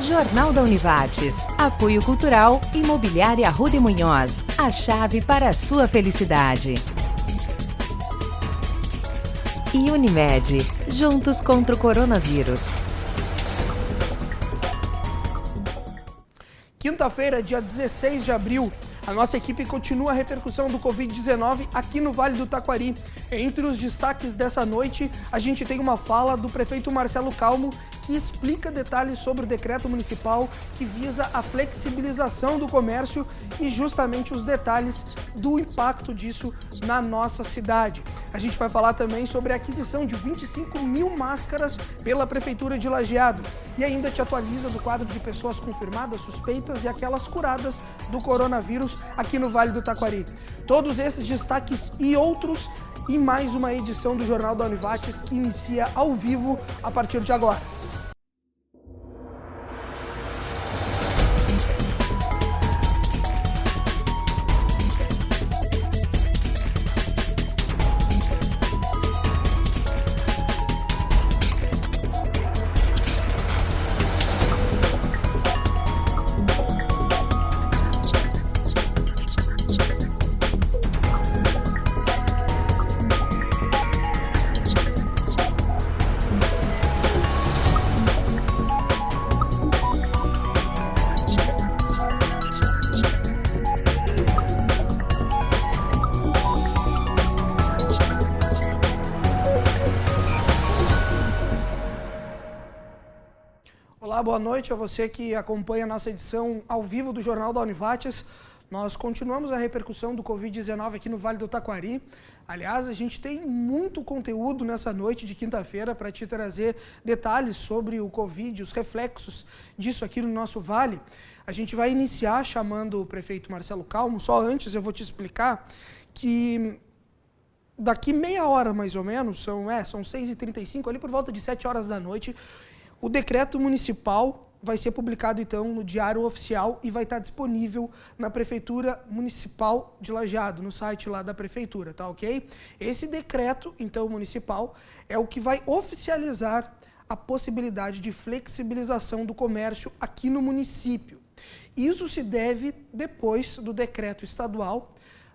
Jornal da Univates. Apoio Cultural, Imobiliária Arruda e Munhoz. A chave para a sua felicidade. E Unimed. Juntos contra o coronavírus. Quinta-feira, dia 16 de abril, a nossa equipe continua a repercussão do Covid-19 aqui no Vale do Taquari. Entre os destaques dessa noite, a gente tem uma fala do prefeito Marcelo Calmo, que explica detalhes sobre o decreto municipal que visa a flexibilização do comércio e justamente os detalhes do impacto disso na nossa cidade. A gente vai falar também sobre a aquisição de 25 mil máscaras pela Prefeitura de Lajeado e ainda te atualiza do quadro de pessoas confirmadas, suspeitas e aquelas curadas do coronavírus aqui no Vale do Taquari. Todos esses destaques e outros em mais uma edição do Jornal da Univates que inicia ao vivo a partir de agora. Olá, boa noite a você que acompanha a nossa edição ao vivo do Jornal da Univates. Nós continuamos a repercussão do Covid-19 aqui no Vale do Taquari. Aliás, a gente tem muito conteúdo nessa noite de quinta-feira para te trazer detalhes sobre o Covid, os reflexos disso aqui no nosso vale. A gente vai iniciar chamando o prefeito Marcelo Calmo. Só antes eu vou te explicar que daqui meia hora mais ou menos, são 6h35, ali por volta de 7 horas da noite, o decreto municipal vai ser publicado, então, no Diário Oficial e vai estar disponível na Prefeitura Municipal de Lajeado, no site lá da Prefeitura, tá ok? Esse decreto, então, municipal, é o que vai oficializar a possibilidade de flexibilização do comércio aqui no município. Isso se deve depois do decreto estadual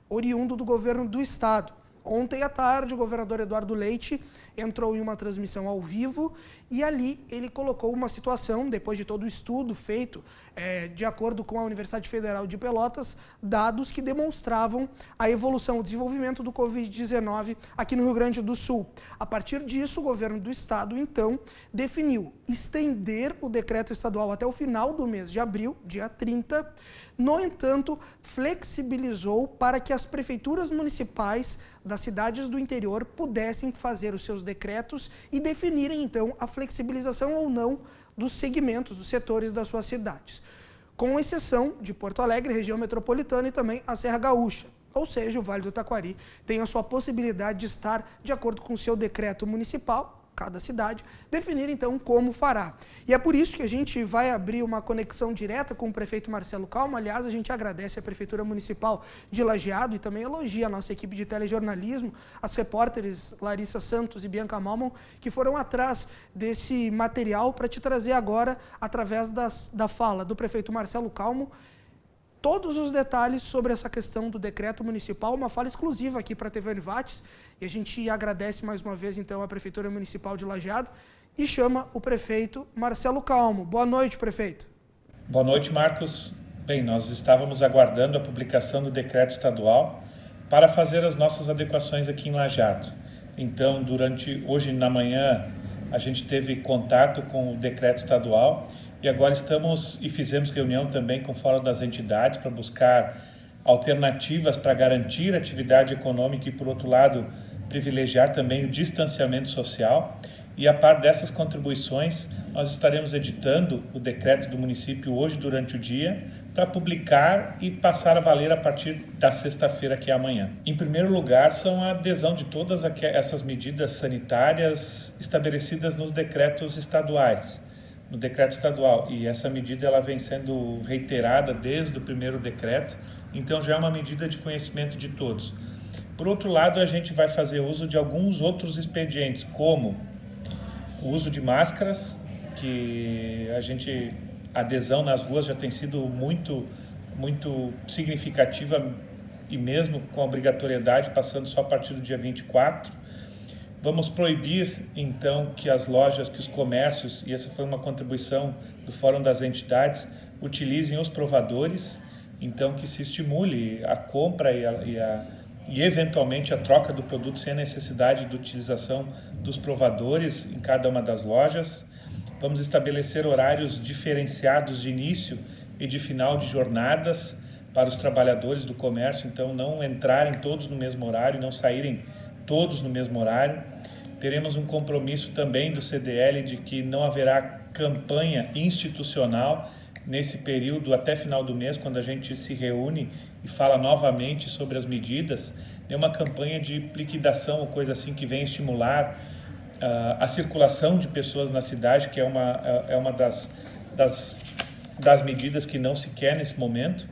oriundo do governo do estado. Ontem à tarde, o governador Eduardo Leite entrou em uma transmissão ao vivo e ali ele colocou uma situação, depois de todo o estudo feito, de acordo com a Universidade Federal de Pelotas, dados que demonstravam a evolução, o desenvolvimento do Covid-19 aqui no Rio Grande do Sul. A partir disso, o governo do estado, então, definiu estender o decreto estadual até o final do mês de abril, dia 30. No entanto, flexibilizou para que as prefeituras municipais das cidades do interior pudessem fazer os seus decretos e definirem, então, a flexibilização ou não dos segmentos, dos setores das suas cidades, com exceção de Porto Alegre, região metropolitana e também a Serra Gaúcha. Ou seja, o Vale do Taquari tem a sua possibilidade de estar de acordo com o seu decreto municipal, cada cidade, definir então como fará. E é por isso que a gente vai abrir uma conexão direta com o prefeito Marcelo Calmo. Aliás, a gente agradece a Prefeitura Municipal de Lajeado e também elogia a nossa equipe de telejornalismo, as repórteres Larissa Santos e Bianca Malmon, que foram atrás desse material para te trazer agora, através da fala do prefeito Marcelo Calmo, todos os detalhes sobre essa questão do decreto municipal, uma fala exclusiva aqui para a TV Univates, e a gente agradece mais uma vez, então, a Prefeitura Municipal de Lajeado e chama o prefeito Marcelo Calmo. Boa noite, prefeito. Boa noite, Marcos. Bem, nós estávamos aguardando a publicação do decreto estadual para fazer as nossas adequações aqui em Lajeado. Então, hoje na manhã, a gente teve contato com o decreto estadual e agora fizemos reunião também com o Fórum das Entidades para buscar alternativas para garantir a atividade econômica e, por outro lado, privilegiar também o distanciamento social. E a par dessas contribuições, nós estaremos editando o decreto do município hoje durante o dia para publicar e passar a valer a partir da sexta-feira, que é amanhã. Em primeiro lugar, são a adesão de todas essas medidas sanitárias estabelecidas nos decretos estaduais. No decreto estadual, e essa medida ela vem sendo reiterada desde o primeiro decreto, então já é uma medida de conhecimento de todos. Por outro lado, a gente vai fazer uso de alguns outros expedientes, como o uso de máscaras, que a gente A adesão nas ruas já tem sido muito significativa e mesmo com obrigatoriedade, passando só a partir do dia 24. Vamos proibir, então, que as lojas, que os comércios, e essa foi uma contribuição do Fórum das Entidades, utilizem os provadores, então que se estimule a compra e eventualmente a troca do produto sem a necessidade de utilização dos provadores em cada uma das lojas. Vamos estabelecer horários diferenciados de início e de final de jornadas para os trabalhadores do comércio, então não entrarem todos no mesmo horário, não saírem todos no mesmo horário. Teremos um compromisso também do CDL de que não haverá campanha institucional nesse período até final do mês, quando a gente se reúne e fala novamente sobre as medidas, nenhuma campanha de liquidação ou coisa assim que venha estimular a circulação de pessoas na cidade, que é uma das medidas que não se quer nesse momento.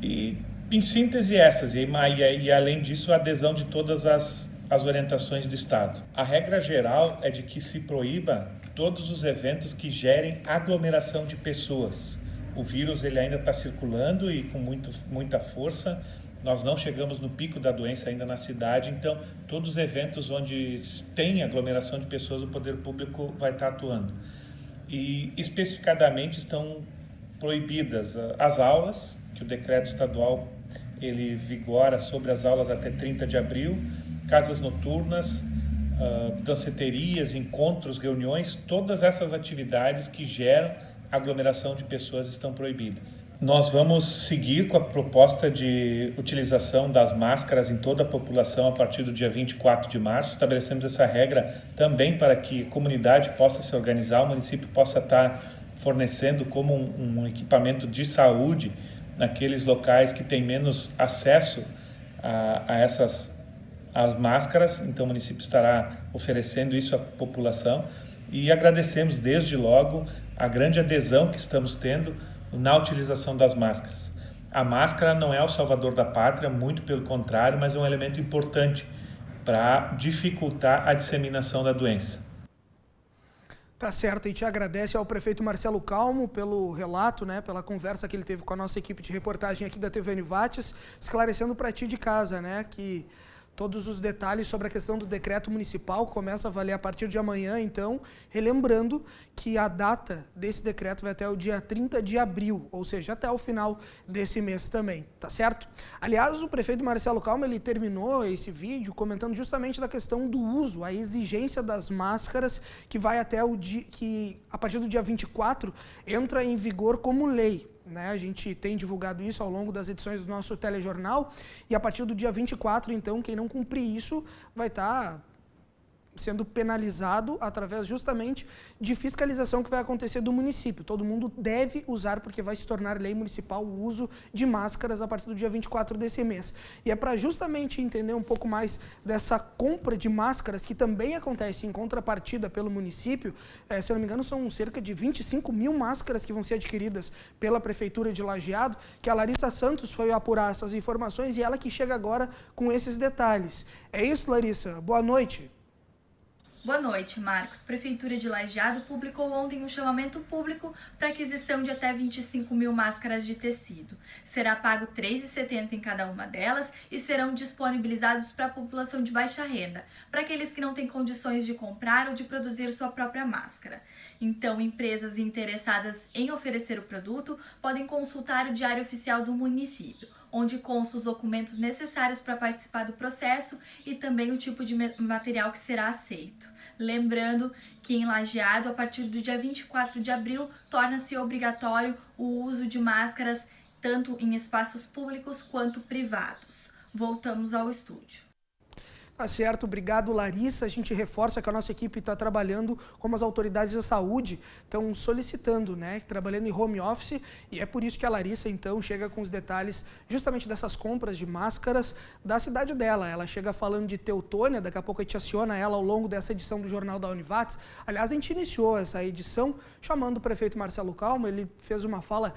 E, em síntese, essas. E além disso, a adesão de todas as orientações do Estado. A regra geral é de que se proíba todos os eventos que gerem aglomeração de pessoas. O vírus ele ainda está circulando e com muita força. Nós não chegamos no pico da doença ainda na cidade, então todos os eventos onde tem aglomeração de pessoas, o poder público vai estar atuando. E especificadamente estão proibidas as aulas, que o decreto estadual ele vigora sobre as aulas até 30 de abril, casas noturnas, danceterias, encontros, reuniões, todas essas atividades que geram aglomeração de pessoas estão proibidas. Nós vamos seguir com a proposta de utilização das máscaras em toda a população a partir do dia 24 de março. Estabelecemos essa regra também para que a comunidade possa se organizar, o município possa estar fornecendo como um equipamento de saúde naqueles locais que têm menos acesso a as máscaras. Então o município estará oferecendo isso à população e agradecemos desde logo a grande adesão que estamos tendo na utilização das máscaras. A máscara não é o salvador da pátria, muito pelo contrário, mas é um elemento importante para dificultar a disseminação da doença. Tá certo, e te agradece ao prefeito Marcelo Calmo pelo relato, né, pela conversa que ele teve com a nossa equipe de reportagem aqui da TV Univates, esclarecendo para ti de casa, né, que todos os detalhes sobre a questão do decreto municipal começa a valer a partir de amanhã, então, relembrando que a data desse decreto vai até o dia 30 de abril, ou seja, até o final desse mês também, tá certo? Aliás, o prefeito Marcelo Calmo, ele terminou esse vídeo comentando justamente da questão do uso, a exigência das máscaras, que vai até o dia, que a partir do dia 24 entra em vigor como lei. Né? A gente tem divulgado isso ao longo das edições do nosso telejornal e a partir do dia 24, então, quem não cumprir isso vai estar sendo penalizado através justamente de fiscalização que vai acontecer do município. Todo mundo deve usar, porque vai se tornar lei municipal o uso de máscaras a partir do dia 24 desse mês. E é para justamente entender um pouco mais dessa compra de máscaras que também acontece em contrapartida pelo município. Se eu não me engano, são cerca de 25 mil máscaras que vão ser adquiridas pela Prefeitura de Lajeado, que a Larissa Santos foi apurar essas informações e ela que chega agora com esses detalhes. É isso, Larissa. Boa noite. Boa noite, Marcos. Prefeitura de Lajeado publicou ontem um chamamento público para aquisição de até 25 mil máscaras de tecido. Será pago R$ 3,70 em cada uma delas e serão disponibilizados para a população de baixa renda, para aqueles que não têm condições de comprar ou de produzir sua própria máscara. Então, empresas interessadas em oferecer o produto podem consultar o Diário Oficial do município, onde constam os documentos necessários para participar do processo e também o tipo de material que será aceito. Lembrando que em Lajeado, a partir do dia 24 de abril, torna-se obrigatório o uso de máscaras tanto em espaços públicos quanto privados. Voltamos ao estúdio. Tá certo, obrigado, Larissa. A gente reforça que a nossa equipe está trabalhando como as autoridades da saúde estão solicitando, né? Trabalhando em home office, e é por isso que a Larissa, então, chega com os detalhes justamente dessas compras de máscaras da cidade dela. Ela chega falando de Teutônia, daqui a pouco a gente aciona ela ao longo dessa edição do Jornal da Univates. Aliás, a gente iniciou essa edição chamando o prefeito Marcelo Calmo, ele fez uma fala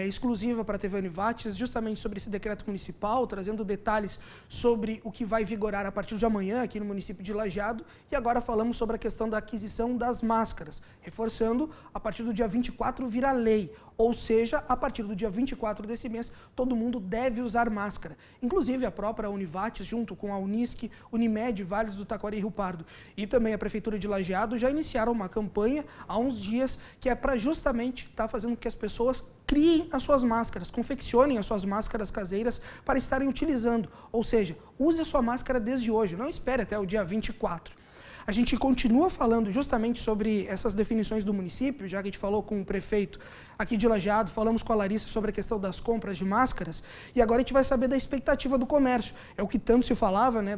exclusiva para a TV Univates, justamente sobre esse decreto municipal, trazendo detalhes sobre o que vai vigorar a partir partir de amanhã aqui no município de Lajeado. E agora falamos sobre a questão da aquisição das máscaras, reforçando, a partir do dia 24 vira lei, ou seja, a partir do dia 24 desse mês, todo mundo deve usar máscara. Inclusive a própria Univates, junto com a Unisc, Unimed, Vales do Taquari e Rio Pardo e também a Prefeitura de Lajeado já iniciaram uma campanha há uns dias que é para justamente estar fazendo com que as pessoas criem as suas máscaras, confeccionem as suas máscaras caseiras para estarem utilizando. Ou seja, use a sua máscara desde hoje, não espere até o dia 24. A gente continua falando justamente sobre essas definições do município, já que a gente falou com o prefeito aqui de Lajeado, falamos com a Larissa sobre a questão das compras de máscaras, e agora a gente vai saber da expectativa do comércio. É o que tanto se falava, né,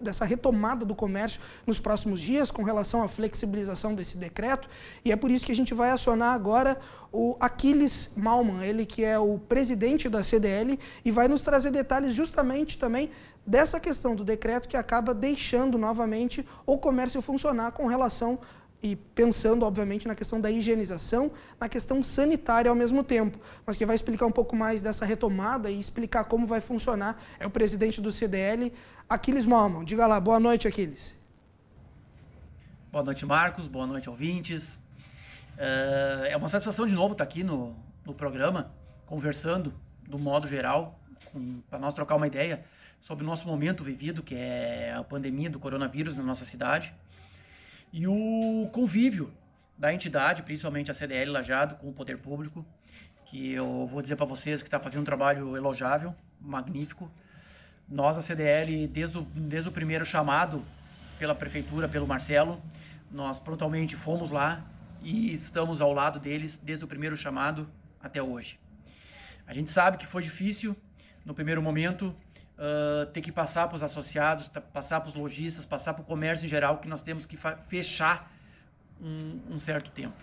dessa retomada do comércio nos próximos dias com relação à flexibilização desse decreto, e é por isso que a gente vai acionar agora o Aquiles Malman, ele que é o presidente da CDL, e vai nos trazer detalhes justamente também dessa questão do decreto que acaba deixando novamente o comércio funcionar com relação e pensando, obviamente, na questão da higienização, na questão sanitária ao mesmo tempo. Mas quem vai explicar um pouco mais dessa retomada e explicar como vai funcionar é o presidente do CDL, Aquiles Malman. Diga lá, boa noite, Aquiles. Boa noite, Marcos. Boa noite, ouvintes. É uma satisfação de novo estar aqui no programa, conversando do modo geral, para nós trocar uma ideia sobre o nosso momento vivido, que é a pandemia do coronavírus na nossa cidade, e o convívio da entidade, principalmente a CDL Lajeado, com o poder público, que eu vou dizer para vocês que está fazendo um trabalho elogiável, magnífico. Nós, a CDL, desde o primeiro chamado pela prefeitura, pelo Marcelo, nós prontamente fomos lá e estamos ao lado deles desde o primeiro chamado até hoje. A gente sabe que foi difícil, no primeiro momento, ter que passar para os associados, passar para os lojistas, passar para o comércio em geral, que nós temos que fechar um certo tempo.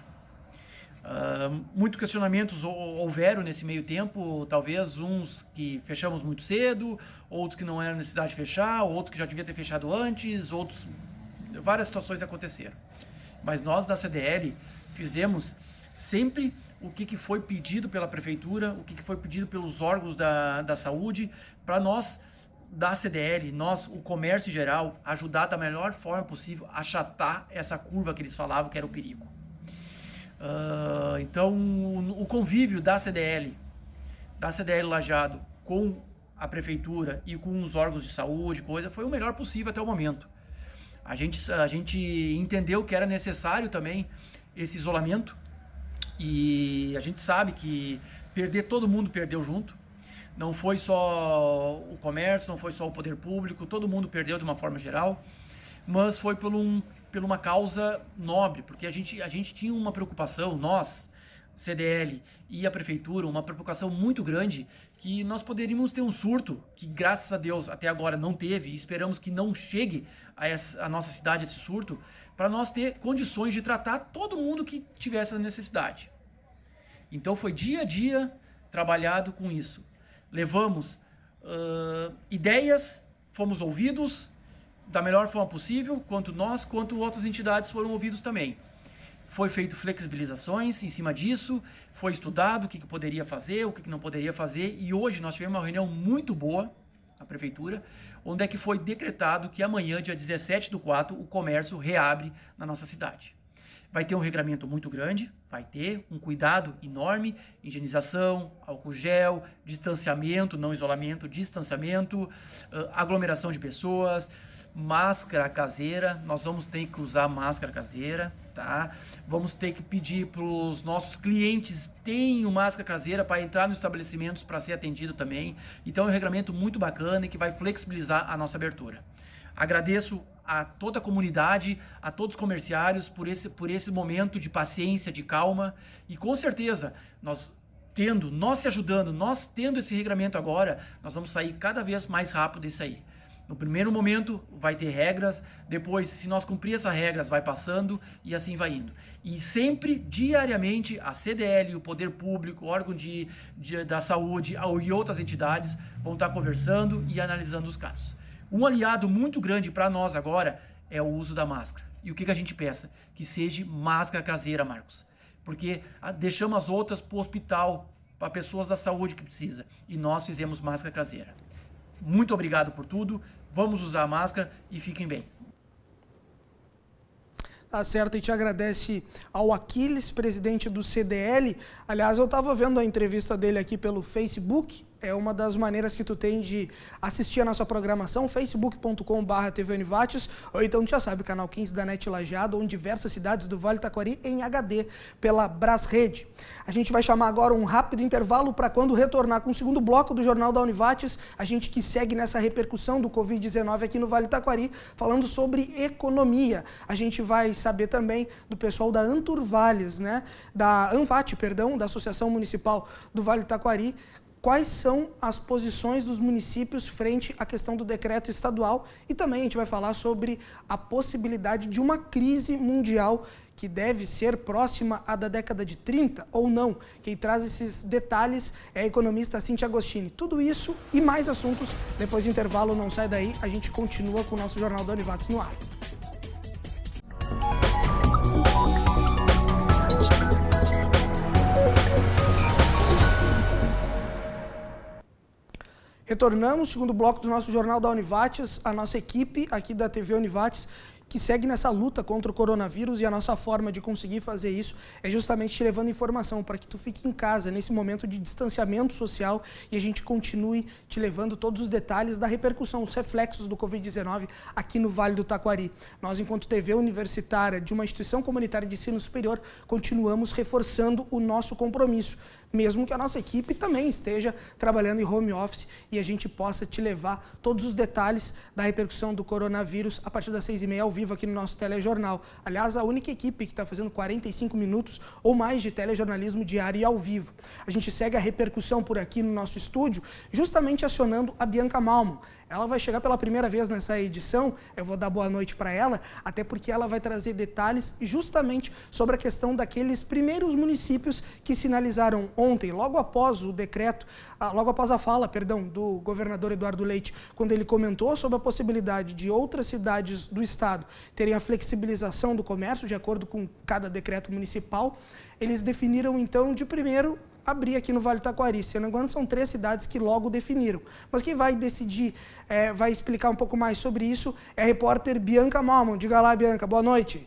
Muitos questionamentos houveram nesse meio tempo, talvez uns que fechamos muito cedo, outros que não era necessidade de fechar, outros que já devia ter fechado antes, outros... várias situações aconteceram. Mas nós da CDL fizemos sempre o que foi pedido pela prefeitura, o que foi pedido pelos órgãos da saúde, para nós, da CDL, nós, o comércio em geral, ajudar da melhor forma possível a achatar essa curva que eles falavam que era o perigo. Então, o convívio da CDL Lajeado com a prefeitura e com os órgãos de saúde, foi o melhor possível até o momento. A gente entendeu que era necessário também esse isolamento, e a gente sabe que todo mundo perdeu junto. Não foi só o comércio, não foi só o poder público, todo mundo perdeu de uma forma geral, mas foi por uma causa nobre, porque a gente tinha uma preocupação, nós, CDL e a prefeitura, uma preocupação muito grande, que nós poderíamos ter um surto, que graças a Deus até agora não teve, e esperamos que não chegue a nossa cidade esse surto, para nós ter condições de tratar todo mundo que tivesse essa necessidade. Então foi dia a dia trabalhado com isso. Levamos ideias, fomos ouvidos da melhor forma possível, quanto nós, quanto outras entidades foram ouvidos também. Foi feito flexibilizações em cima disso, foi estudado o que poderia fazer, o que não poderia fazer, e hoje nós tivemos uma reunião muito boa na prefeitura, onde é que foi decretado que amanhã, dia 17/4, o comércio reabre na nossa cidade. Vai ter um regramento muito grande, vai ter um cuidado enorme, higienização, álcool gel, distanciamento, não isolamento, distanciamento, aglomeração de pessoas, máscara caseira, nós vamos ter que usar máscara caseira, tá? Vamos ter que pedir para os nossos clientes tenham máscara caseira para entrar nos estabelecimentos para ser atendido também. Então é um regramento muito bacana e que vai flexibilizar a nossa abertura. Agradeço a toda a comunidade, a todos os comerciários por esse momento de paciência, de calma, e com certeza nós se ajudando, nós tendo esse regramento agora, nós vamos sair cada vez mais rápido disso aí. No primeiro momento vai ter regras, depois se nós cumprir essas regras vai passando e assim vai indo. E sempre, diariamente, a CDL, o Poder Público, o órgão da saúde e outras entidades vão estar conversando e analisando os casos. Um aliado muito grande para nós agora é o uso da máscara. E o que a gente pensa? Que seja máscara caseira, Marcos. Porque deixamos as outras para o hospital, para pessoas da saúde que precisa. E nós fizemos máscara caseira. Muito obrigado por tudo. vamos usar máscara e fiquem bem. Tá certo, e te agradece ao Aquiles, presidente do CDL. Aliás, eu estava vendo a entrevista dele aqui pelo Facebook. É uma das maneiras que tu tem de assistir a nossa programação, facebook.com/TV Univates, ou então tu já sabe, canal 15 da NET Lajeado, ou em diversas cidades do Vale do Taquari em HD pela Brasrede. A gente vai chamar agora um rápido intervalo para quando retornar com o segundo bloco do Jornal da Univates, a gente que segue nessa repercussão do Covid-19 aqui no Vale do Taquari, falando sobre economia. A gente vai saber também do pessoal da Anturvales, né? Da ANVAT, perdão, da Associação Municipal do Vale do Taquari, quais são as posições dos municípios frente à questão do decreto estadual, e também a gente vai falar sobre a possibilidade de uma crise mundial que deve ser próxima à da década de 30 ou não. Quem traz esses detalhes é a economista Cíntia Agostini. Tudo isso e mais assuntos depois do intervalo, não sai daí, a gente continua com o nosso Jornal da Univates no ar. Retornamos, segundo bloco do nosso Jornal da Univates, a nossa equipe aqui da TV Univates, que segue nessa luta contra o coronavírus, e a nossa forma de conseguir fazer isso é justamente te levando informação para que tu fique em casa nesse momento de distanciamento social e a gente continue te levando todos os detalhes da repercussão, os reflexos do Covid-19 aqui no Vale do Taquari. Nós, enquanto TV universitária de uma instituição comunitária de ensino superior, continuamos reforçando o nosso compromisso, mesmo que a nossa equipe também esteja trabalhando em home office e a gente possa te levar todos os detalhes da repercussão do coronavírus a partir das 6h30 ao vivo aqui no nosso telejornal. Aliás, a única equipe que está fazendo 45 minutos ou mais de telejornalismo diário e ao vivo. A gente segue a repercussão por aqui no nosso estúdio, justamente acionando a Bianca Malman. Ela vai chegar pela primeira vez nessa edição, eu vou dar boa noite para ela, até porque ela vai trazer detalhes justamente sobre a questão daqueles primeiros municípios que sinalizaram ontem, logo após o decreto, logo após a fala, do governador Eduardo Leite, quando ele comentou sobre a possibilidade de outras cidades do estado terem a flexibilização do comércio, de acordo com cada decreto municipal. Eles definiram, então, de primeiro abrir aqui no Vale do Taquari. Se eu não me engano, são 3 cidades que logo definiram. Mas quem vai decidir, vai explicar um pouco mais sobre isso, é a repórter Bianca Malman. Diga lá, Bianca, boa noite.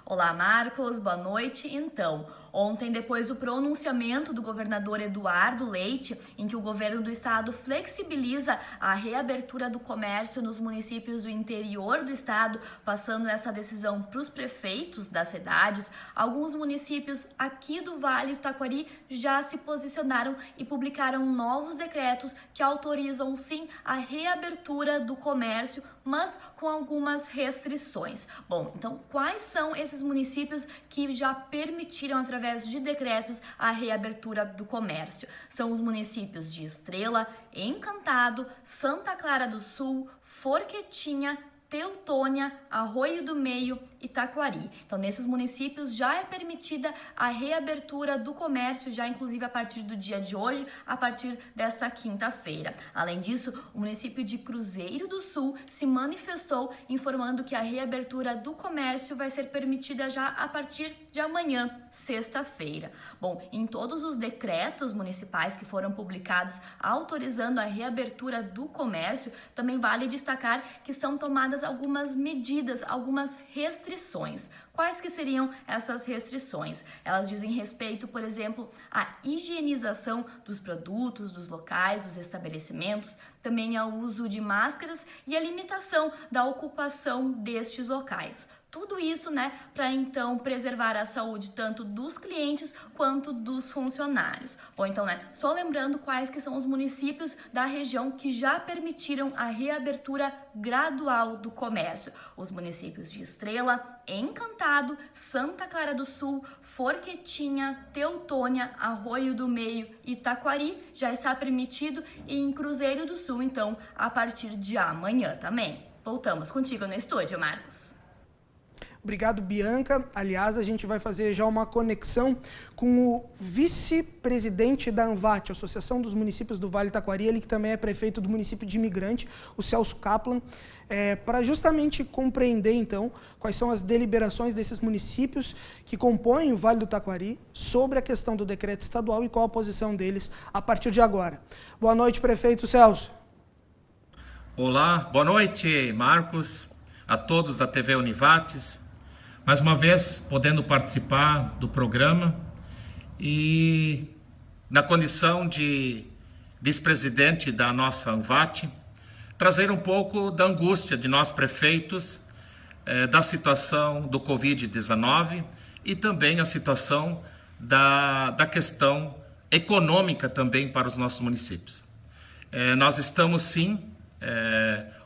Olá, Marcos, boa noite. Então, ontem, depois do pronunciamento do governador Eduardo Leite, em que o governo do estado flexibiliza a reabertura do comércio nos municípios do interior do estado, passando essa decisão para os prefeitos das cidades, alguns municípios aqui do Vale do Taquari já se posicionaram e publicaram novos decretos que autorizam, sim, a reabertura do comércio, mas com algumas restrições. Bom, então, quais são esses municípios que já permitiram, através de decretos, a reabertura do comércio? São os municípios de Estrela, Encantado, Santa Clara do Sul, Forquetinha, Teutônia, Arroio do Meio e Taquari. Então, nesses municípios já é permitida a reabertura do comércio, já inclusive a partir do dia de hoje, a partir desta quinta-feira. Além disso, o município de Cruzeiro do Sul se manifestou informando que a reabertura do comércio vai ser permitida já a partir de amanhã, sexta-feira. Bom, em todos os decretos municipais que foram publicados autorizando a reabertura do comércio, também vale destacar que são tomadas algumas medidas, algumas restrições. Quais que seriam essas restrições? Elas dizem respeito, por exemplo, à higienização dos produtos, dos locais, dos estabelecimentos, também ao uso de máscaras e a limitação da ocupação destes locais. Tudo isso, para então preservar a saúde tanto dos clientes quanto dos funcionários. Bom, então, só lembrando quais que são os municípios da região que já permitiram a reabertura gradual do comércio. Os municípios de Estrela, Encantado, Santa Clara do Sul, Forquetinha, Teutônia, Arroio do Meio e Taquari já está permitido, e em Cruzeiro do Sul, então, a partir de amanhã também. Voltamos contigo no estúdio, Marcos. Obrigado, Bianca. Aliás, a gente vai fazer já uma conexão com o vice-presidente da ANVAT, Associação dos Municípios do Vale do Taquari, ele que também é prefeito do município de Imigrante, o Celso Kaplan, para justamente compreender, então, quais são as deliberações desses municípios que compõem o Vale do Taquari sobre a questão do decreto estadual e qual a posição deles a partir de agora. Boa noite, prefeito Celso. Olá, boa noite, Marcos, a todos da TV Univates. Mais uma vez, podendo participar do programa e na condição de vice-presidente da nossa Anvat, trazer um pouco da angústia de nós prefeitos, da situação do Covid-19 e também a situação da questão econômica também para os nossos municípios. Nós estamos, sim,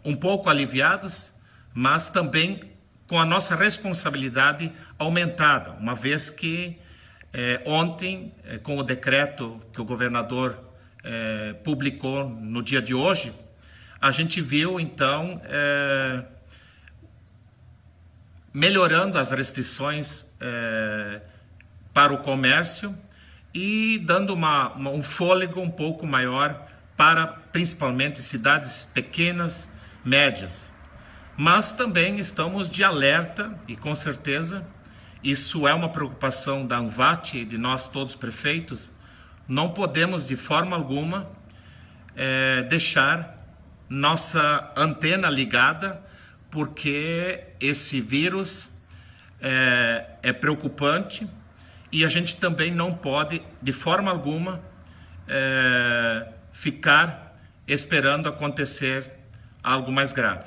um pouco aliviados, mas também com a nossa responsabilidade aumentada, uma vez que ontem, com o decreto que o governador publicou no dia de hoje, a gente viu, então, melhorando as restrições para o comércio e dando um fôlego um pouco maior para, principalmente, cidades pequenas, médias. Mas também estamos de alerta e, com certeza, isso é uma preocupação da Anvat e de nós todos prefeitos, não podemos de forma alguma deixar nossa antena ligada, porque esse vírus é preocupante e a gente também não pode, de forma alguma, ficar esperando acontecer algo mais grave.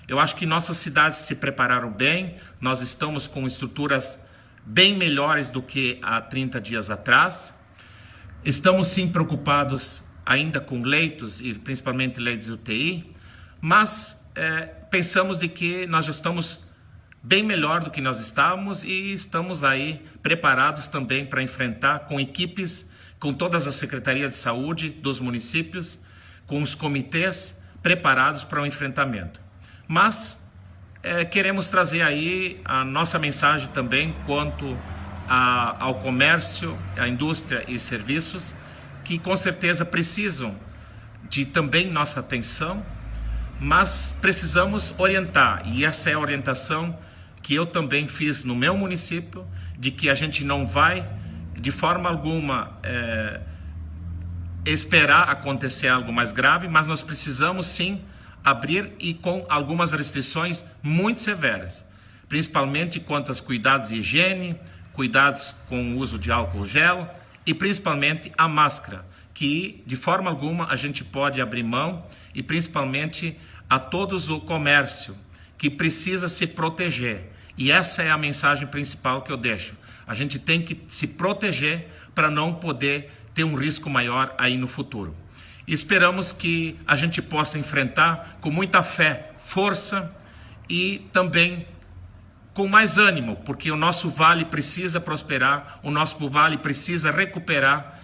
Eu acho que nossas cidades se prepararam bem, nós estamos com estruturas bem melhores do que há 30 dias atrás. Estamos sim preocupados ainda com leitos e principalmente leitos de UTI, mas pensamos de que nós já estamos bem melhor do que nós estávamos e estamos aí preparados também para enfrentar com equipes, com todas as secretarias de saúde dos municípios, com os comitês preparados para o enfrentamento. Mas queremos trazer aí a nossa mensagem também quanto ao comércio, à indústria e serviços, que com certeza precisam de também nossa atenção, mas precisamos orientar, e essa é a orientação que eu também fiz no meu município, de que a gente não vai, de forma alguma, esperar acontecer algo mais grave, mas nós precisamos sim abrir e com algumas restrições muito severas, principalmente quanto aos cuidados de higiene, cuidados com o uso de álcool gel e principalmente a máscara, que de forma alguma a gente pode abrir mão, e principalmente a todos o comércio que precisa se proteger. E essa é a mensagem principal que eu deixo. A gente tem que se proteger para não poder ter um risco maior aí no futuro. E esperamos que a gente possa enfrentar com muita fé, força e também com mais ânimo, porque o nosso vale precisa prosperar, o nosso vale precisa recuperar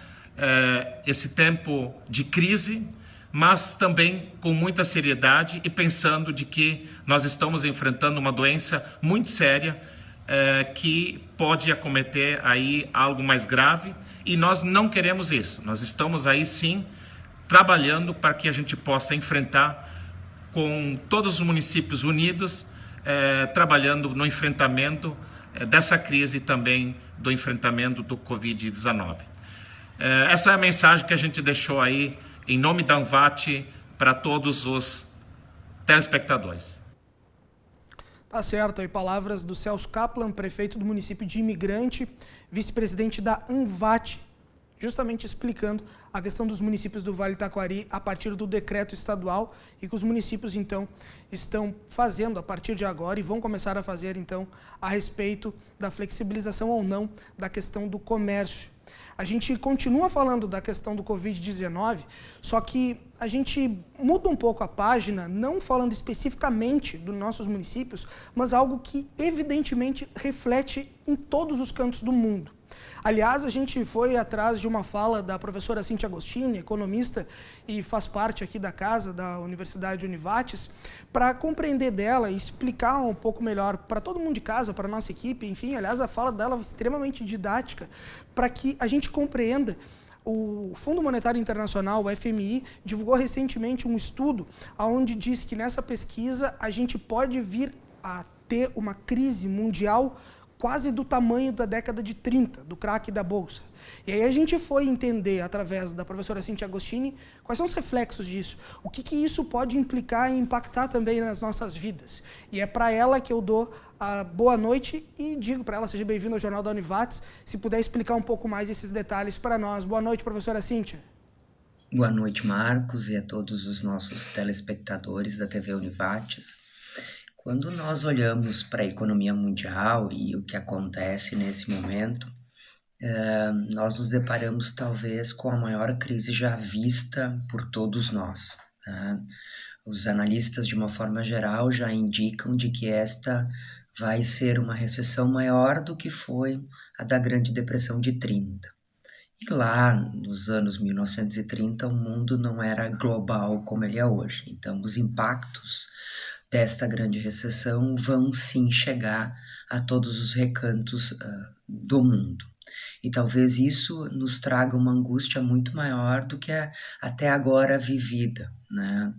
esse tempo de crise, mas também com muita seriedade e pensando de que nós estamos enfrentando uma doença muito séria que pode acometer aí algo mais grave, e nós não queremos isso. Nós estamos aí sim trabalhando para que a gente possa enfrentar com todos os municípios unidos, trabalhando no enfrentamento dessa crise e também do enfrentamento do Covid-19. Essa é a mensagem que a gente deixou aí em nome da Anvat para todos os telespectadores. Tá certo, aí palavras do Celso Kaplan, prefeito do município de Imigrante, vice-presidente da Anvat, justamente explicando a questão dos municípios do Vale do Taquari a partir do decreto estadual, e que os municípios, então, estão fazendo a partir de agora e vão começar a fazer, então, a respeito da flexibilização ou não da questão do comércio. A gente continua falando da questão do Covid-19, só que a gente muda um pouco a página, não falando especificamente dos nossos municípios, mas algo que evidentemente reflete em todos os cantos do mundo. Aliás, a gente foi atrás de uma fala da professora Cíntia Agostini, economista e faz parte aqui da casa da Universidade Univates, para compreender dela e explicar um pouco melhor para todo mundo de casa, para a nossa equipe, enfim, aliás, a fala dela é extremamente didática, para que a gente compreenda. O Fundo Monetário Internacional, o FMI, divulgou recentemente um estudo onde diz que nessa pesquisa a gente pode vir a ter uma crise mundial quase do tamanho da década de 30, do crack da Bolsa. E aí a gente foi entender, através da professora Cíntia Agostini, quais são os reflexos disso, o que isso pode implicar e impactar também nas nossas vidas. E é para ela que eu dou a boa noite e digo para ela, seja bem-vinda ao Jornal da Univates, se puder explicar um pouco mais esses detalhes para nós. Boa noite, professora Cíntia. Boa noite, Marcos, e a todos os nossos telespectadores da TV Univates. Quando nós olhamos para a economia mundial e o que acontece nesse momento, nós nos deparamos talvez com a maior crise já vista por todos nós. Os analistas, de uma forma geral, já indicam de que esta vai ser uma recessão maior do que foi a da Grande Depressão de 30. E lá, nos anos 1930, o mundo não era global como ele é hoje. Então, os impactos desta grande recessão vão sim chegar a todos os recantos do mundo. E talvez isso nos traga uma angústia muito maior do que a até agora vivida, né?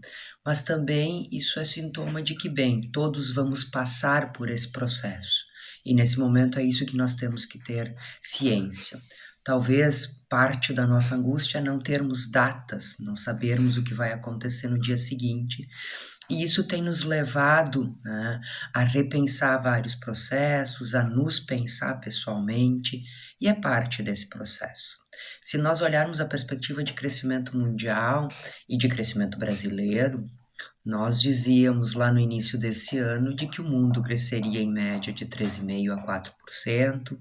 Mas também isso é sintoma de que, bem, todos vamos passar por esse processo. E nesse momento é isso que nós temos que ter ciência. Talvez parte da nossa angústia é não termos datas, não sabermos o que vai acontecer no dia seguinte. E isso tem nos levado, né, a repensar vários processos, a nos pensar pessoalmente, e é parte desse processo. Se nós olharmos a perspectiva de crescimento mundial e de crescimento brasileiro, nós dizíamos lá no início desse ano de que o mundo cresceria em média de 3,5% a 4%,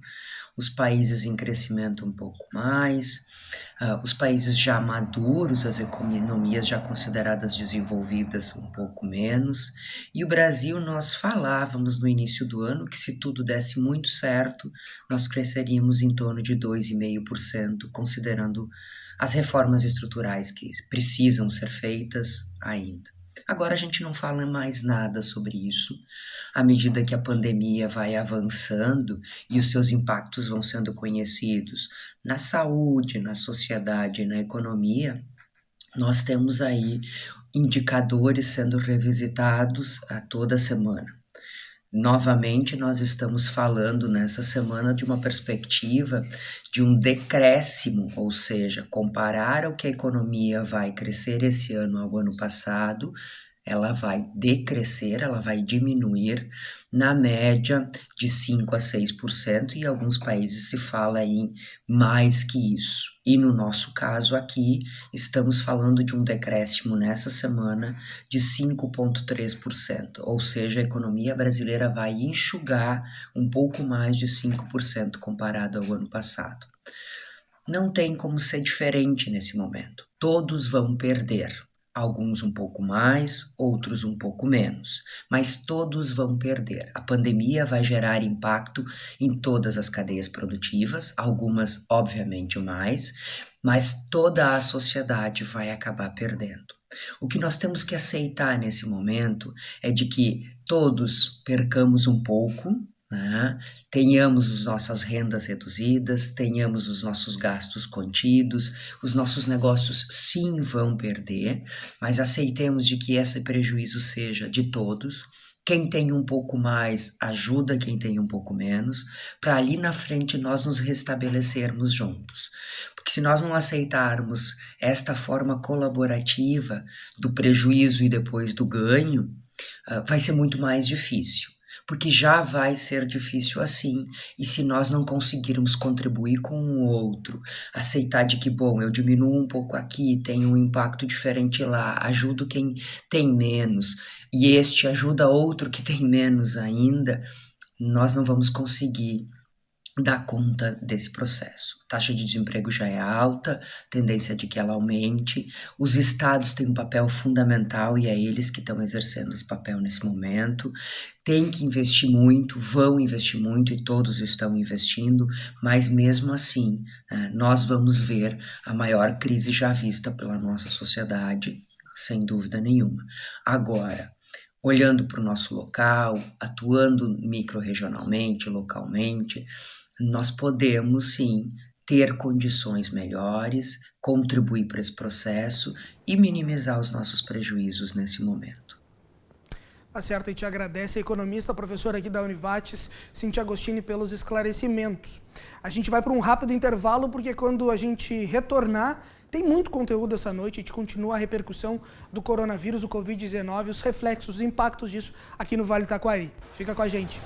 os países em crescimento um pouco mais, os países já maduros, as economias já consideradas desenvolvidas um pouco menos, e o Brasil, nós falávamos no início do ano que se tudo desse muito certo, nós cresceríamos em torno de 2,5%, considerando as reformas estruturais que precisam ser feitas ainda. Agora a gente não fala mais nada sobre isso. À medida que a pandemia vai avançando e os seus impactos vão sendo conhecidos na saúde, na sociedade e na economia, nós temos aí indicadores sendo revisitados a toda semana. Novamente, nós estamos falando nessa semana de uma perspectiva de um decréscimo, ou seja, comparar o que a economia vai crescer esse ano ao ano passado, ela vai decrescer, ela vai diminuir na média de 5% a 6%, e em alguns países se fala em mais que isso. E no nosso caso aqui, estamos falando de um decréscimo nessa semana de 5,3%, ou seja, a economia brasileira vai enxugar um pouco mais de 5% comparado ao ano passado. Não tem como ser diferente nesse momento. Todos vão perder. Alguns um pouco mais, outros um pouco menos, mas todos vão perder. A pandemia vai gerar impacto em todas as cadeias produtivas, algumas obviamente mais, mas toda a sociedade vai acabar perdendo. O que nós temos que aceitar nesse momento é de que todos percamos um pouco, né? Tenhamos as nossas rendas reduzidas, tenhamos os nossos gastos contidos, os nossos negócios sim vão perder, mas aceitemos de que esse prejuízo seja de todos. Quem tem um pouco mais ajuda quem tem um pouco menos, para ali na frente nós nos restabelecermos juntos. Porque se nós não aceitarmos esta forma colaborativa do prejuízo e depois do ganho, vai ser muito mais difícil. Porque já vai ser difícil assim, e se nós não conseguirmos contribuir com o outro, aceitar de que, bom, eu diminuo um pouco aqui, tenho um impacto diferente lá, ajudo quem tem menos, e este ajuda outro que tem menos ainda, nós não vamos conseguir dar conta desse processo. A taxa de desemprego já é alta, tendência de que ela aumente, os estados têm um papel fundamental e é eles que estão exercendo esse papel nesse momento, tem que investir muito, vão investir muito e todos estão investindo, mas mesmo assim, nós vamos ver a maior crise já vista pela nossa sociedade, sem dúvida nenhuma. Agora, olhando para o nosso local, atuando micro-regionalmente, localmente, nós podemos sim ter condições melhores, contribuir para esse processo e minimizar os nossos prejuízos nesse momento. Tá certo, a gente agradece a economista, a professora aqui da Univates, Cintia Agostini, pelos esclarecimentos. A gente vai para um rápido intervalo, porque quando a gente retornar, tem muito conteúdo essa noite, a gente continua a repercussão do coronavírus, do Covid-19, os reflexos, os impactos disso aqui no Vale do Taquari. Fica com a gente.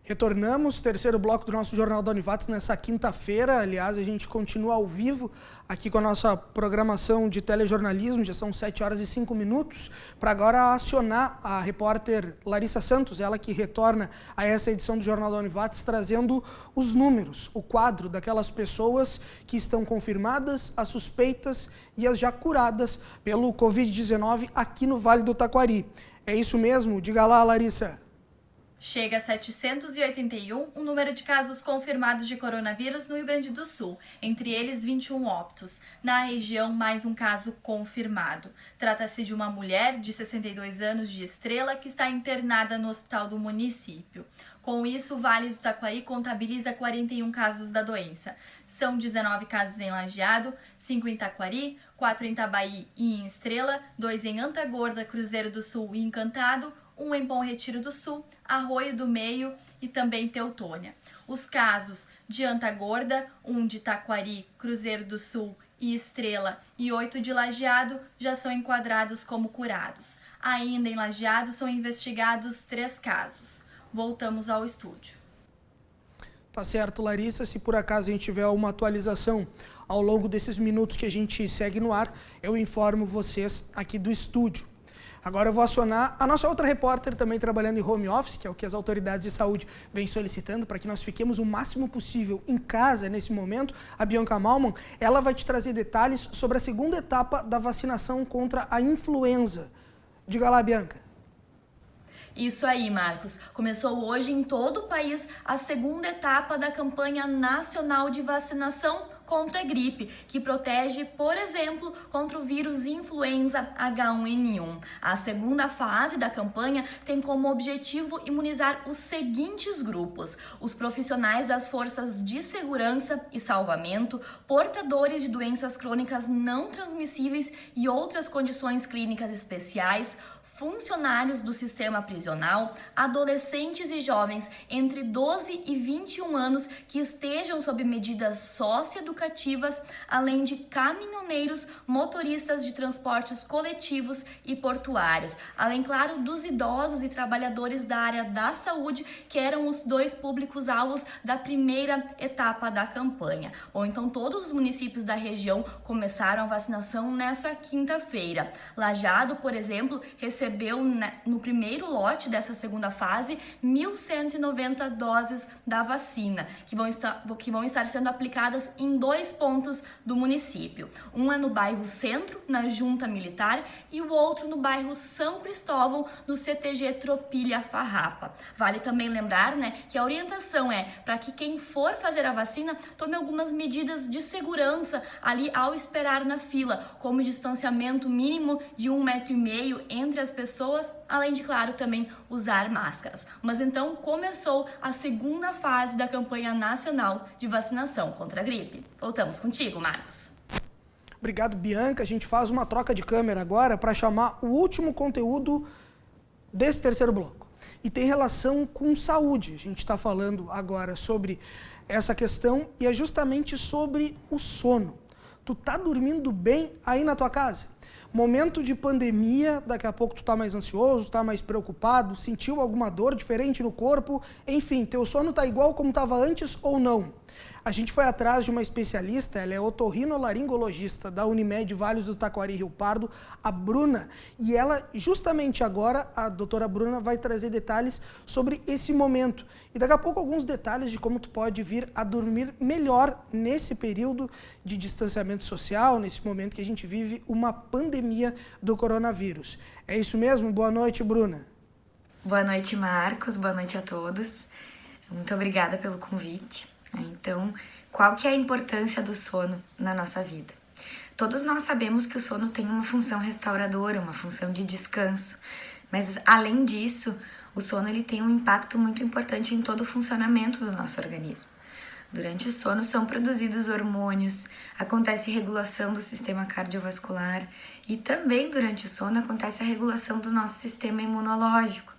Retornamos, terceiro bloco do nosso Jornal da Univates nessa quinta-feira. Aliás, a gente continua ao vivo aqui com a nossa programação de telejornalismo, já são 7h05, para agora acionar a repórter Larissa Santos, ela que retorna a essa edição do Jornal da Univates, trazendo os números, o quadro daquelas pessoas que estão confirmadas, as suspeitas e as já curadas pelo Covid-19 aqui no Vale do Taquari. É isso mesmo? Diga lá, Larissa. Chega a 781 o número de casos confirmados de coronavírus no Rio Grande do Sul, entre eles 21 óbitos. Na região, mais um caso confirmado. Trata-se de uma mulher de 62 anos de Estrela que está internada no hospital do município. Com isso, o Vale do Taquari contabiliza 41 casos da doença. São 19 casos em Lajeado, 5 em Taquari, 4 em Itabaí e em Estrela, 2 em Antagorda, Cruzeiro do Sul e Encantado, 1 em Bom Retiro do Sul, Arroio do Meio e também Teutônia. Os casos de Antagorda, 1 de Taquari, Cruzeiro do Sul e Estrela e 8 de Lajeado já são enquadrados como curados. Ainda em Lajeado são investigados 3 casos. Voltamos ao estúdio. Tá certo, Larissa. Se por acaso a gente tiver uma atualização ao longo desses minutos que a gente segue no ar, eu informo vocês aqui do estúdio. Agora eu vou acionar a nossa outra repórter também trabalhando em home office, que é o que as autoridades de saúde vêm solicitando para que nós fiquemos o máximo possível em casa nesse momento. A Bianca Malman, ela vai te trazer detalhes sobre a segunda etapa da vacinação contra a influenza. Diga lá, Bianca. Isso aí, Marcos. Começou hoje em todo o país a segunda etapa da campanha nacional de vacinação contra a gripe, que protege, por exemplo, contra o vírus influenza H1N1. A segunda fase da campanha tem como objetivo imunizar os seguintes grupos: os profissionais das forças de segurança e salvamento, portadores de doenças crônicas não transmissíveis e outras condições clínicas especiais, funcionários do sistema prisional, adolescentes e jovens entre 12 e 21 anos que estejam sob medidas socioeducativas, além de caminhoneiros, motoristas de transportes coletivos e portuários, além, claro, dos idosos e trabalhadores da área da saúde, que eram os 2 públicos-alvos da primeira etapa da campanha. Ou então todos os municípios da região começaram a vacinação nessa quinta-feira. Lajeado, por exemplo, recebeu no primeiro lote dessa segunda fase 1.190 doses da vacina, que vão estar sendo aplicadas em 2 pontos do município. Um é no bairro Centro, na Junta Militar, e o outro no bairro São Cristóvão, no CTG Tropilha Farrapa. Vale também lembrar, que a orientação é para que quem for fazer a vacina tome algumas medidas de segurança ali ao esperar na fila, como distanciamento mínimo de 1,5 metro entre as pessoas, além de, claro, também usar máscaras. Mas então começou a segunda fase da campanha nacional de vacinação contra a gripe. Voltamos contigo, Marcos. Obrigado, Bianca. A gente faz uma troca de câmera agora para chamar o último conteúdo desse terceiro bloco. E tem relação com saúde. A gente está falando agora sobre essa questão e é justamente sobre o sono. Tu tá dormindo bem aí na tua casa? Momento de pandemia, daqui a pouco tu tá mais ansioso, tá mais preocupado, sentiu alguma dor diferente no corpo, enfim, teu sono tá igual como estava antes ou não? A gente foi atrás de uma especialista, ela é otorrinolaringologista da Unimed Vales do Taquari, Rio Pardo, a Bruna, e ela, justamente agora, a doutora Bruna vai trazer detalhes sobre esse momento. E daqui a pouco alguns detalhes de como tu pode vir a dormir melhor nesse período de distanciamento social, nesse momento que a gente vive uma pandemia do coronavírus. É isso mesmo? Boa noite, Bruna. Boa noite, Marcos. Boa noite a todos. Muito obrigada pelo convite. Então, qual que é a importância do sono na nossa vida? Todos nós sabemos que o sono tem uma função restauradora, uma função de descanso, mas além disso, o sono ele tem um impacto muito importante em todo o funcionamento do nosso organismo. Durante o sono são produzidos hormônios, acontece regulação do sistema cardiovascular e também durante o sono acontece a regulação do nosso sistema imunológico.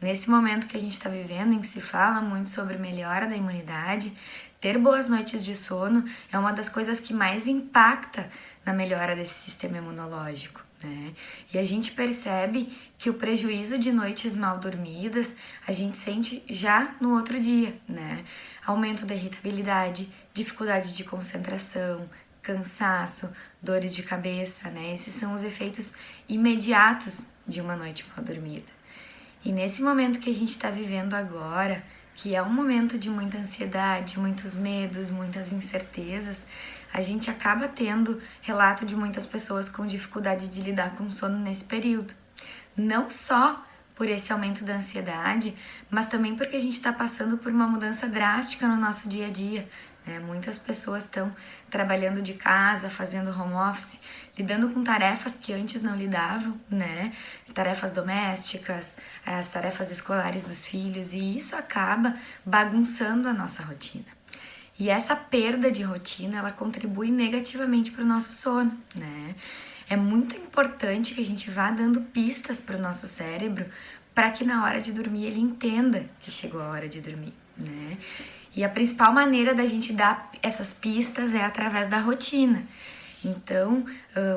Nesse momento que a gente está vivendo, em que se fala muito sobre melhora da imunidade, ter boas noites de sono é uma das coisas que mais impacta na melhora desse sistema imunológico, né? E a gente percebe que o prejuízo de noites mal dormidas a gente sente já no outro dia, né? Aumento da irritabilidade, dificuldade de concentração, cansaço, dores de cabeça, né? Esses são os efeitos imediatos de uma noite mal dormida. E nesse momento que a gente está vivendo agora, que é um momento de muita ansiedade, muitos medos, muitas incertezas, a gente acaba tendo relato de muitas pessoas com dificuldade de lidar com o sono nesse período. Não só por esse aumento da ansiedade, mas também porque a gente está passando por uma mudança drástica no nosso dia a dia, né? Muitas pessoas estão trabalhando de casa, fazendo home office, lidando com tarefas que antes não lidavam, né? Tarefas domésticas, as tarefas escolares dos filhos, e isso acaba bagunçando a nossa rotina. E essa perda de rotina, ela contribui negativamente para o nosso sono, né? É muito importante que a gente vá dando pistas para o nosso cérebro para que na hora de dormir ele entenda que chegou a hora de dormir, né? E a principal maneira da gente dar essas pistas é através da rotina. Então,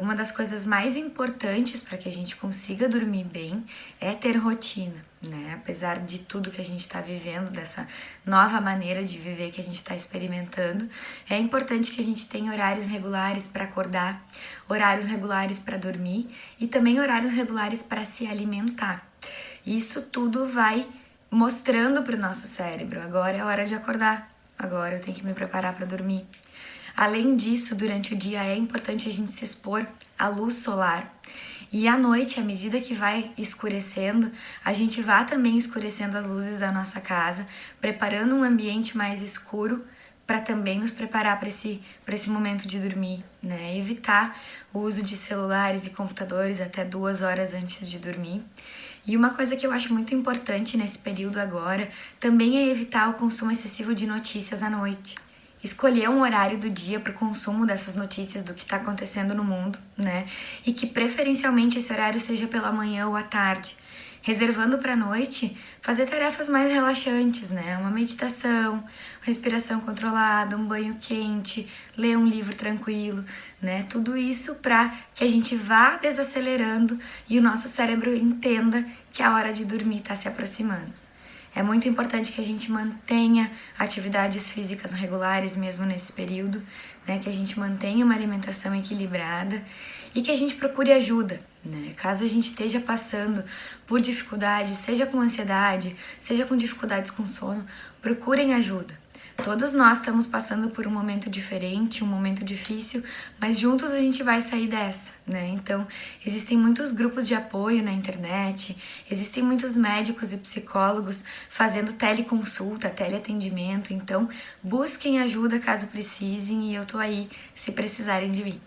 uma das coisas mais importantes para que a gente consiga dormir bem é ter rotina, né? Apesar de tudo que a gente está vivendo, dessa nova maneira de viver que a gente está experimentando, é importante que a gente tenha horários regulares para acordar, horários regulares para dormir e também horários regulares para se alimentar. Isso tudo vai mostrando para o nosso cérebro: agora é a hora de acordar, agora eu tenho que me preparar para dormir. Além disso, durante o dia é importante a gente se expor à luz solar. E à noite, à medida que vai escurecendo, a gente vai também escurecendo as luzes da nossa casa, preparando um ambiente mais escuro para também nos preparar para esse momento de dormir, né? Evitar o uso de celulares e computadores até 2 horas antes de dormir. E uma coisa que eu acho muito importante nesse período agora também é evitar o consumo excessivo de notícias à noite. Escolher um horário do dia para o consumo dessas notícias do que está acontecendo no mundo, né? E que preferencialmente esse horário seja pela manhã ou à tarde. Reservando para a noite, fazer tarefas mais relaxantes, né? Uma meditação, respiração controlada, um banho quente, ler um livro tranquilo, né? Tudo isso para que a gente vá desacelerando e o nosso cérebro entenda que a hora de dormir está se aproximando. É muito importante que a gente mantenha atividades físicas regulares mesmo nesse período, né? Que a gente mantenha uma alimentação equilibrada e que a gente procure ajuda, né? Caso a gente esteja passando por dificuldades, seja com ansiedade, seja com dificuldades com sono, procurem ajuda. Todos nós estamos passando por um momento diferente, um momento difícil, mas juntos a gente vai sair dessa, né? Então, existem muitos grupos de apoio na internet, existem muitos médicos e psicólogos fazendo teleconsulta, teleatendimento, então busquem ajuda caso precisem e eu tô aí se precisarem de mim.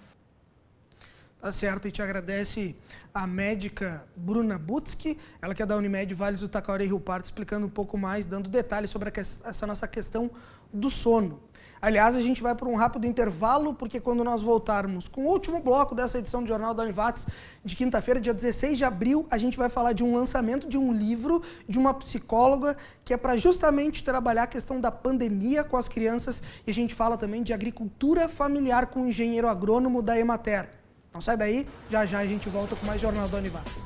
Tá certo, e te agradece a médica Bruna Butzki, ela que é da Unimed Vales do Taquari Rio Pardo, explicando um pouco mais, dando detalhes sobre essa nossa questão do sono. Aliás, a gente vai para um rápido intervalo, porque quando nós voltarmos com o último bloco dessa edição do Jornal da Univates, de quinta-feira, dia 16 de abril, a gente vai falar de um lançamento de um livro de uma psicóloga que é para justamente trabalhar a questão da pandemia com as crianças, e a gente fala também de agricultura familiar com o engenheiro agrônomo da Emater. Não sai daí, já já a gente volta com mais Jornal da Univates.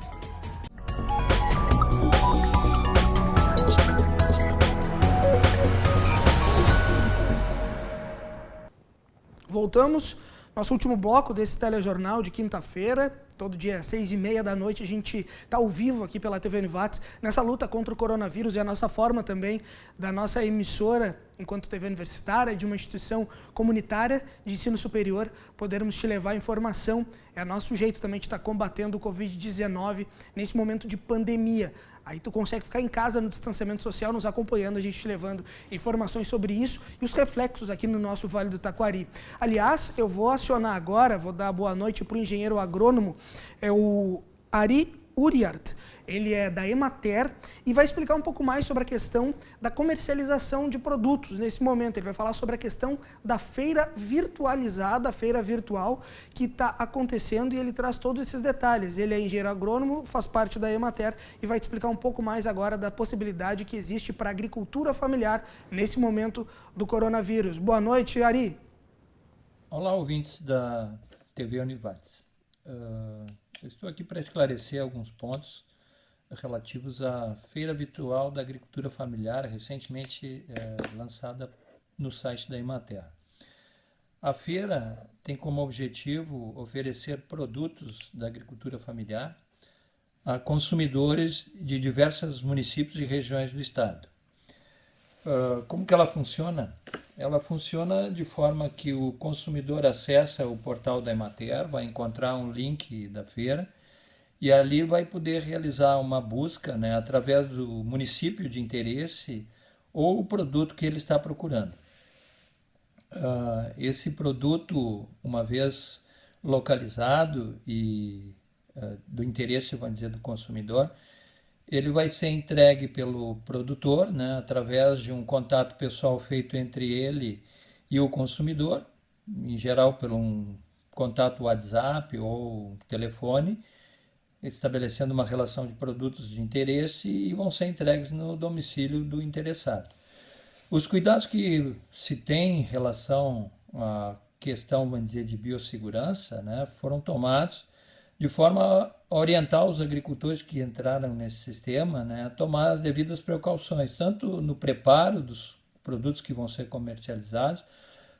Voltamos, nosso último bloco desse telejornal de quinta-feira. Todo dia, 6h30 da noite, a gente está ao vivo aqui pela TV Univates, nessa luta contra o coronavírus, e a nossa forma também da nossa emissora, enquanto TV universitária, de uma instituição comunitária de ensino superior, podermos te levar informação. É nosso jeito também de estar combatendo o Covid-19 nesse momento de pandemia. Aí tu consegue ficar em casa no distanciamento social, nos acompanhando, a gente te levando informações sobre isso e os reflexos aqui no nosso Vale do Taquari. Aliás, eu vou acionar agora, vou dar boa noite para o engenheiro agrônomo, o Ari Uriart. Ele é da Emater e vai explicar um pouco mais sobre a questão da comercialização de produtos nesse momento. Ele vai falar sobre a questão da feira virtualizada, a feira virtual que está acontecendo, e ele traz todos esses detalhes. Ele é engenheiro agrônomo, faz parte da Emater e vai te explicar um pouco mais agora da possibilidade que existe para a agricultura familiar nesse momento do coronavírus. Boa noite, Ari. Olá, ouvintes da TV Univates. Eu estou aqui para esclarecer alguns pontos relativos à Feira Virtual da Agricultura Familiar, recentemente lançada no site da Emater. A feira tem como objetivo oferecer produtos da agricultura familiar a consumidores de diversos municípios e regiões do estado. Como que ela funciona? Ela funciona de forma que o consumidor acessa o portal da Emater, vai encontrar um link da feira e ali vai poder realizar uma busca, né, através do município de interesse ou o produto que ele está procurando. Esse produto, uma vez localizado e do interesse, vamos dizer, do consumidor, ele vai ser entregue pelo produtor, né, através de um contato pessoal feito entre ele e o consumidor, em geral por um contato WhatsApp ou telefone, estabelecendo uma relação de produtos de interesse, e vão ser entregues no domicílio do interessado. Os cuidados que se tem em relação à questão, vamos dizer, de biossegurança, né, foram tomados de forma a orientar os agricultores que entraram nesse sistema, né, a tomar as devidas precauções, tanto no preparo dos produtos que vão ser comercializados,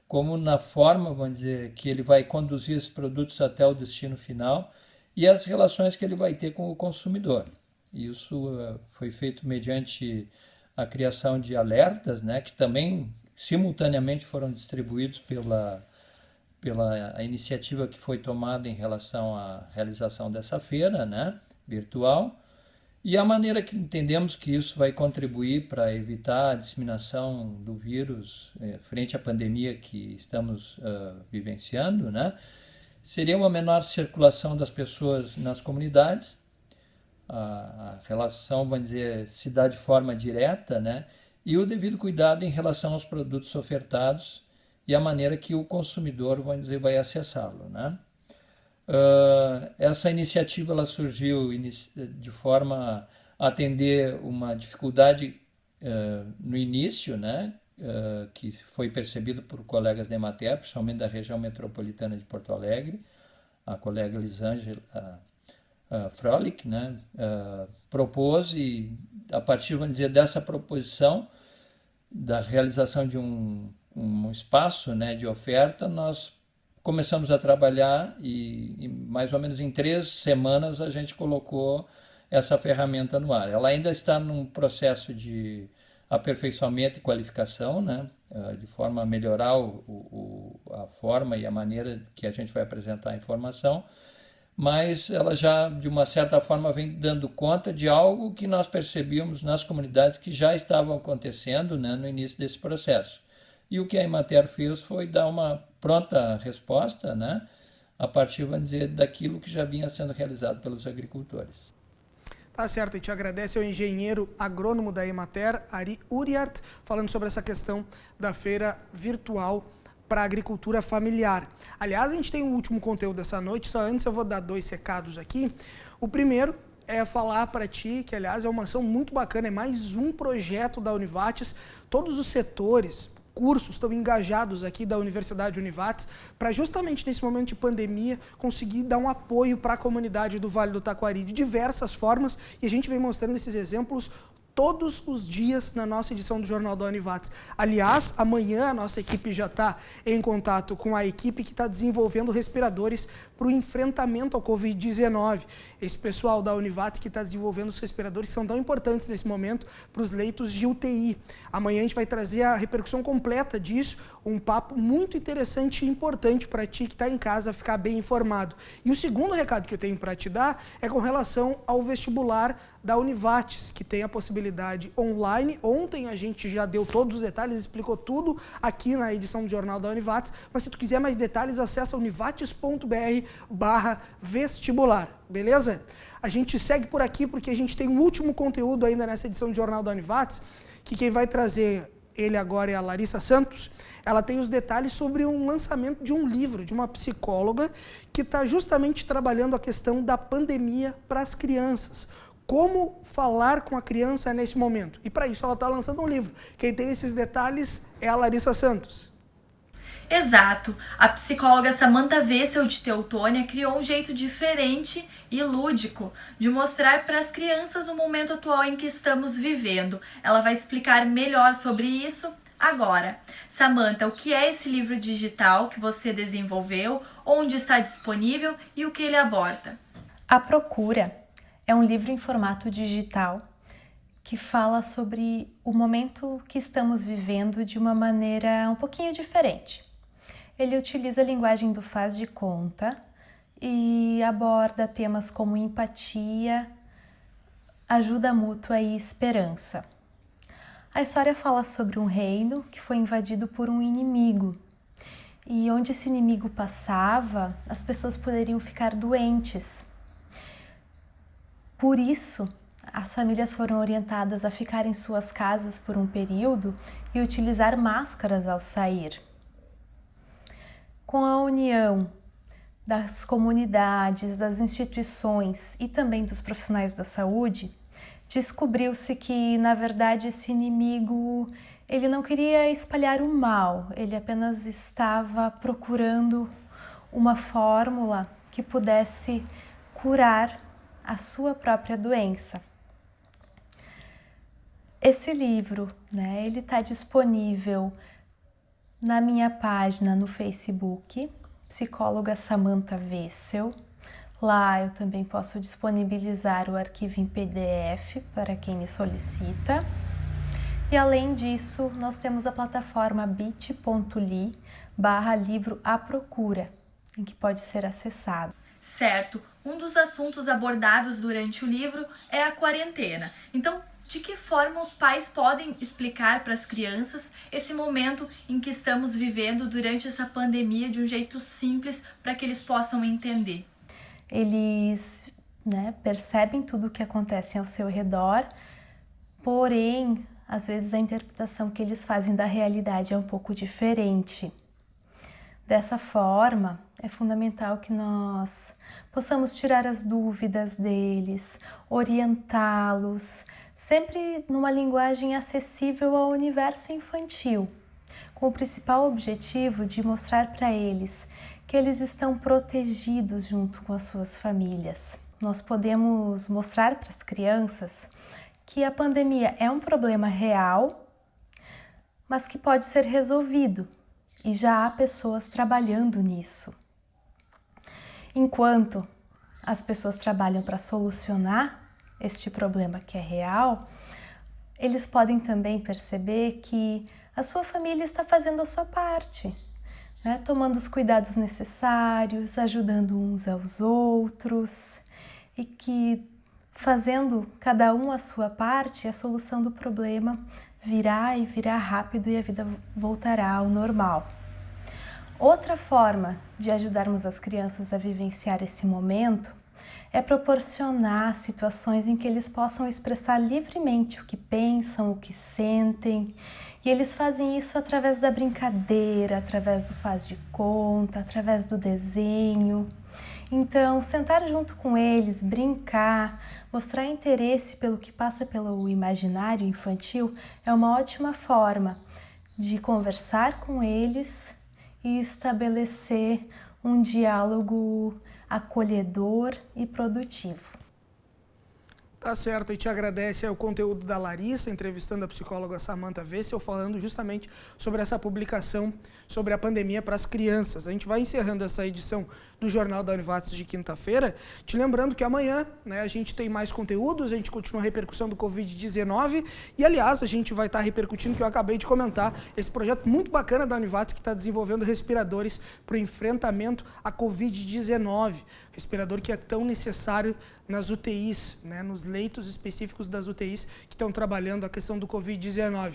como na forma, vamos dizer, que ele vai conduzir esses produtos até o destino final e as relações que ele vai ter com o consumidor. Isso foi feito mediante a criação de alertas, né, que também simultaneamente foram distribuídos pela iniciativa que foi tomada em relação à realização dessa feira, né, virtual, e a maneira que entendemos que isso vai contribuir para evitar a disseminação do vírus frente à pandemia que estamos vivenciando, né, seria uma menor circulação das pessoas nas comunidades, a relação, vamos dizer, se dá de forma direta, né, e o devido cuidado em relação aos produtos ofertados e a maneira que o consumidor, vamos dizer, vai acessá-lo, né? Essa iniciativa ela surgiu de forma a atender uma dificuldade no início, né? Que foi percebido por colegas da Emater, principalmente da região metropolitana de Porto Alegre. A colega Elisângela Frolik, né? Propôs, e a partir, vamos dizer, dessa proposição da realização de um espaço, né, de oferta, nós começamos a trabalhar e mais ou menos em 3 semanas a gente colocou essa ferramenta no ar. Ela ainda está num processo de aperfeiçoamento e qualificação, né, de forma a melhorar a forma e a maneira que a gente vai apresentar a informação, mas ela já, de uma certa forma, vem dando conta de algo que nós percebíamos nas comunidades que já estavam acontecendo, né, no início desse processo. E o que a Emater fez foi dar uma pronta resposta, né, a partir, vamos dizer, daquilo que já vinha sendo realizado pelos agricultores. Tá certo, e te agradece ao engenheiro agrônomo da Emater, Ari Uriart, falando sobre essa questão da feira virtual para a agricultura familiar. Aliás, a gente tem o último conteúdo dessa noite, só antes eu vou dar 2 recados aqui. O primeiro é falar para ti que, aliás, é uma ação muito bacana, é mais um projeto da Univates, todos os setores, cursos estão engajados aqui da Universidade Univates para justamente nesse momento de pandemia conseguir dar um apoio para a comunidade do Vale do Taquari de diversas formas, e a gente vem mostrando esses exemplos todos os dias na nossa edição do Jornal da Univates. Aliás, amanhã a nossa equipe já está em contato com a equipe que está desenvolvendo respiradores para o enfrentamento ao Covid-19. Esse pessoal da Univates que está desenvolvendo os respiradores são tão importantes nesse momento para os leitos de UTI. Amanhã a gente vai trazer a repercussão completa disso, um papo muito interessante e importante para ti que está em casa ficar bem informado. E o segundo recado que eu tenho para te dar é com relação ao vestibular da Univates, que tem a possibilidade modalidade online. Ontem a gente já deu todos os detalhes, explicou tudo aqui na edição do Jornal da Univates, mas se tu quiser mais detalhes, acessa univates.br/vestibular, beleza? A gente segue por aqui porque a gente tem um último conteúdo ainda nessa edição do Jornal da Univates, que quem vai trazer ele agora é a Larissa Santos. Ela tem os detalhes sobre um lançamento de um livro de uma psicóloga que está justamente trabalhando a questão da pandemia para as crianças. Como falar com a criança nesse momento. E para isso ela está lançando um livro. Quem tem esses detalhes é a Larissa Santos. Exato. A psicóloga Samantha Wessel de Teutônia criou um jeito diferente e lúdico de mostrar para as crianças o momento atual em que estamos vivendo. Ela vai explicar melhor sobre isso agora. Samantha, o que é esse livro digital que você desenvolveu, onde está disponível e o que ele aborda? A Procura é um livro em formato digital que fala sobre o momento que estamos vivendo de uma maneira um pouquinho diferente. Ele utiliza a linguagem do faz de conta e aborda temas como empatia, ajuda mútua e esperança. A história fala sobre um reino que foi invadido por um inimigo e onde esse inimigo passava, as pessoas poderiam ficar doentes. Por isso, as famílias foram orientadas a ficar em suas casas por um período e utilizar máscaras ao sair. Com a união das comunidades, das instituições e também dos profissionais da saúde, descobriu-se que, na verdade, esse inimigo ele não queria espalhar o mal, ele apenas estava procurando uma fórmula que pudesse curar a sua própria doença. Esse livro, ele está disponível na minha página no Facebook, psicóloga Samantha Wessel. Lá eu também posso disponibilizar o arquivo em PDF para quem me solicita. E além disso, nós temos a plataforma bit.ly/livro à procura, em que pode ser acessado. Certo, um dos assuntos abordados durante o livro é a quarentena. Então, de que forma os pais podem explicar para as crianças esse momento em que estamos vivendo durante essa pandemia de um jeito simples para que eles possam entender? Eles percebem tudo o que acontece ao seu redor, porém, às vezes a interpretação que eles fazem da realidade é um pouco diferente. Dessa forma, é fundamental que nós possamos tirar as dúvidas deles, orientá-los, sempre numa linguagem acessível ao universo infantil, com o principal objetivo de mostrar para eles que eles estão protegidos junto com as suas famílias. Nós podemos mostrar para as crianças que a pandemia é um problema real, mas que pode ser resolvido, e já há pessoas trabalhando nisso. Enquanto as pessoas trabalham para solucionar este problema que é real, eles podem também perceber que a sua família está fazendo a sua parte, tomando os cuidados necessários, ajudando uns aos outros, e que fazendo cada um a sua parte, a solução do problema virá rápido e a vida voltará ao normal. Outra forma de ajudarmos as crianças a vivenciar esse momento é proporcionar situações em que eles possam expressar livremente o que pensam, o que sentem, e eles fazem isso através da brincadeira, através do faz de conta, através do desenho. Então, sentar junto com eles, brincar, mostrar interesse pelo que passa pelo imaginário infantil é uma ótima forma de conversar com eles e estabelecer um diálogo acolhedor e produtivo. Tá certo, e te agradece o conteúdo da Larissa, entrevistando a psicóloga Samantha Wessel, falando justamente sobre essa publicação sobre a pandemia para as crianças. A gente vai encerrando essa edição do Jornal da Univates de quinta-feira, te lembrando que amanhã a gente tem mais conteúdos, a gente continua a repercussão do Covid-19 e, aliás, a gente vai estar repercutindo, que eu acabei de comentar, esse projeto muito bacana da Univates que está desenvolvendo respiradores para o enfrentamento à Covid-19. respirador que é tão necessário nas UTIs, né, nos leitos específicos das UTIs que estão trabalhando a questão do Covid-19.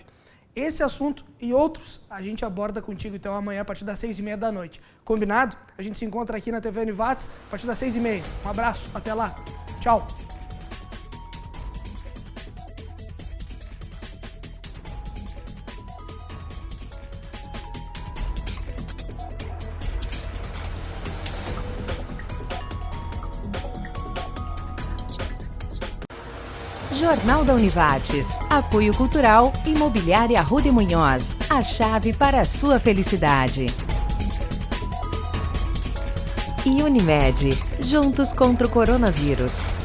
Esse assunto e outros a gente aborda contigo então amanhã a partir das 6h30 da noite. Combinado? A gente se encontra aqui na TV Univates a partir das 6h30. Um abraço, até lá. Tchau. Jornal da Univates. Apoio Cultural, Imobiliária Rude Munhoz. A chave para a sua felicidade. E Unimed. Juntos contra o coronavírus.